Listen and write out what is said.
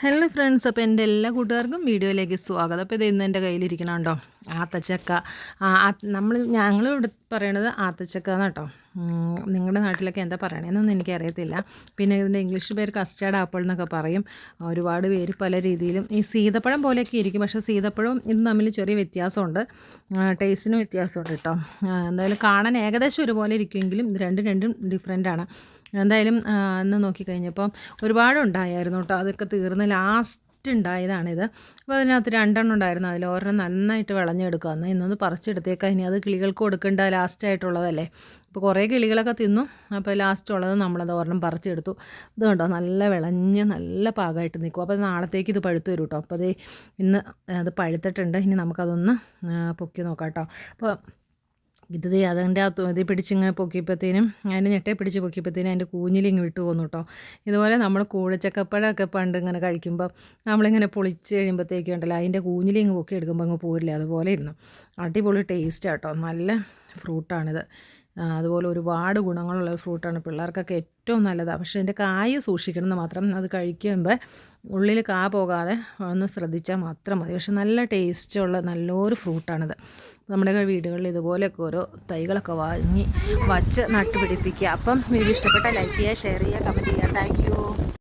Hello friends, അപ്പോൾ എൻ്റെ എല്ലാ കൂട്ടുകാർക്കും വീഡിയോയിലേക്ക് സ്വാഗതം. അപ്പോൾ ഇത് ഇന്ന് എൻ്റെ കയ്യിലിരിക്കണം കേട്ടോ ആത്തച്ചക്ക. ഞങ്ങളിവിടെ പറയണത് ആത്തച്ചക്ക എന്നാട്ടോ. നിങ്ങളുടെ നാട്ടിലൊക്കെ എന്താ പറയണതെന്നൊന്നും എനിക്കറിയത്തില്ല. പിന്നെ ഇതിൻ്റെ ഇംഗ്ലീഷ് പേര് കസ്റ്റാർഡ് ആപ്പിൾ എന്നൊക്കെ പറയും. ഒരുപാട് പേര് പല രീതിയിലും ഈ സീതപ്പഴം പോലെയൊക്കെ ഇരിക്കും, പക്ഷേ സീതപ്പഴവും ഇതും തമ്മിൽ ചെറിയ വ്യത്യാസമുണ്ട്, ടേസ്റ്റിനും വ്യത്യാസമുണ്ട് കേട്ടോ. എന്തായാലും കാണാൻ ഏകദേശം ഒരുപോലെ ഇരിക്കുമെങ്കിലും ഇത് രണ്ടും ഡിഫറെൻ്റാണ്. എന്തായാലും അന്ന് നോക്കിക്കഴിഞ്ഞപ്പം ഒരുപാടുണ്ടായിരുന്നു കേട്ടോ. അതൊക്കെ തീർന്ന് ലാസ്റ്റ് ഉണ്ടായതാണിത്. അപ്പോൾ അതിനകത്ത് 2 ഉണ്ടായിരുന്നു. അതിൽ ഒരെണ്ണം നന്നായിട്ട് വിളഞ്ഞെടുക്കുക. അന്ന് ഇന്നൊന്ന് പറിച്ചെടുത്തേക്കാം. ഇനി അത് കിളികൾക്ക് കൊടുക്കേണ്ട ലാസ്റ്റായിട്ടുള്ളതല്ലേ. അപ്പോൾ കുറേ കിളികളൊക്കെ തിന്നു. അപ്പോൾ ലാസ്റ്റ് ഉള്ളത് നമ്മളത് ഒരെണ്ണം പറിച്ചെടുത്തു. ഇത് കണ്ടോ, നല്ല വിളഞ്ഞ് നല്ല പാകമായിട്ട് നിൽക്കും. അപ്പോൾ നാളത്തേക്ക് ഇത് പഴുത്ത് വരും കേട്ടോ. അപ്പോൾ അത് ഇന്ന് അത് പഴുത്തിട്ടുണ്ട്. ഇനി നമുക്കതൊന്ന് പൊക്കി നോക്കാം കേട്ടോ. അപ്പോൾ അതിൻ്റെ ഇത് പിടിച്ചിങ്ങനെ പൊക്കിയപ്പോഴത്തേനും അതിൻ്റെ ഞെട്ടേ പിടിച്ച് പൊക്കിയപ്പോഴത്തേനും അതിൻ്റെ കൂഞ്ഞിലിങ്ങ് വിട്ടു പോന്നു കേട്ടോ. ഇതുപോലെ നമ്മൾ കൂഴച്ചക്കപ്പഴമൊക്കെ പണ്ട് ഇങ്ങനെ കഴിക്കുമ്പോൾ നമ്മളിങ്ങനെ പൊളിച്ച് കഴിയുമ്പോഴത്തേക്കും ഉണ്ടല്ലോ അതിൻ്റെ കൂഞ്ഞിലിങ്ങ് പൊക്കി എടുക്കുമ്പോൾ അങ്ങ് പോരില്ല. അതുപോലെ ഇരുന്നു. അടിപൊളി ടേസ്റ്റ് കേട്ടോ. നല്ല ഫ്രൂട്ടാണിത്. അതുപോലെ ഒരുപാട് ഗുണങ്ങളുള്ള ഫ്രൂട്ടാണ്. പിള്ളേർക്കൊക്കെ ഏറ്റവും നല്ലതാണ്. പക്ഷേ അതിൻ്റെ കായ് സൂക്ഷിക്കണം എന്ന് മാത്രം. അത് കഴിക്കുമ്പോൾ ഉള്ളിൽ കാ പോകാതെ ഒന്ന് ശ്രദ്ധിച്ചാൽ മാത്രം മതി. പക്ഷെ നല്ല ടേസ്റ്റുള്ള നല്ലൊരു ഫ്രൂട്ടാണിത്. നമ്മുടെ വീടുകളിൽ ഇതുപോലെയൊക്കെ ഓരോ തൈകളൊക്കെ വാങ്ങി വച്ച് നട്ടുപിടിപ്പിക്കുക. അപ്പം വീഡിയോ ഇഷ്ടപ്പെട്ടാൽ ലൈക്ക് ചെയ്യുക, ഷെയർ ചെയ്യുക, കമൻറ്റ് ചെയ്യുക. Thank you.